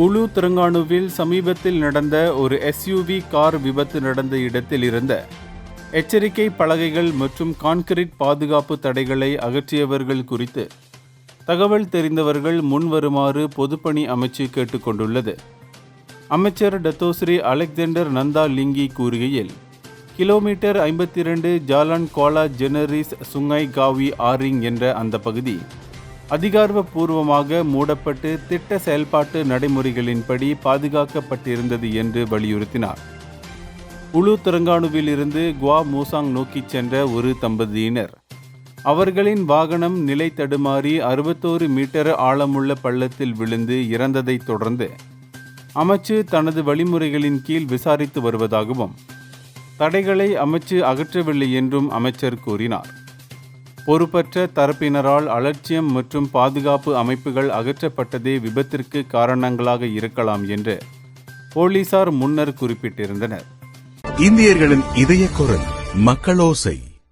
உலு தெலங்கானுவில் சமீபத்தில் நடந்த ஒரு எஸ்யூவி கார் விபத்து நடந்த இடத்தில் இருந்த எச்சரிக்கை பலகைகள் மற்றும் கான்கிரீட் பாதுகாப்பு தடைகளை அகற்றியவர்கள் குறித்து தகவல் தெரிந்தவர்கள் முன்வருமாறு பொதுப்பணி அமைச்சு கேட்டுக்கொண்டுள்ளது. அமைச்சர் டத்தோஸ்ரீ அலெக்சாண்டர் நந்தா லிங்கி கூறுகையில், கிலோமீட்டர் 52 ஜாலான் கோலா ஜெனரிஸ் சுங்கை காவி ஆரிங் என்ற அந்த பகுதி அதிகாரப்பூர்வமாக மூடப்பட்டு திட்ட செயல்பாட்டு நடைமுறைகளின்படி பாதுகாக்கப்பட்டிருந்தது என்று வலியுறுத்தினார். உலு தெலங்கானுவில் இருந்து குவா மூசாங் நோக்கி சென்ற ஒரு தம்பதியினர் அவர்களின் வாகனம் நிலை தடுமாறி 61 மீட்டர் ஆழமுள்ள பள்ளத்தில் விழுந்து இறந்ததை தொடர்ந்து அமைச்சு தனது வழிமுறைகளின் கீழ் விசாரித்து வருவதாகவும் தடைகளை அமைச்சு அகற்றவில்லை என்றும் அமைச்சர் கூறினார். பொறுப்பற்ற தரப்பினரால் அலட்சியம் மற்றும் பாதுகாப்பு அமைப்புகள் அகற்றப்பட்டதே விபத்திற்கு காரணங்களாக இருக்கலாம் என்று போலீசார் முன்னர் குறிப்பிட்டிருந்தனர். இந்தியர்களின் இதய குரல் மக்களோசை.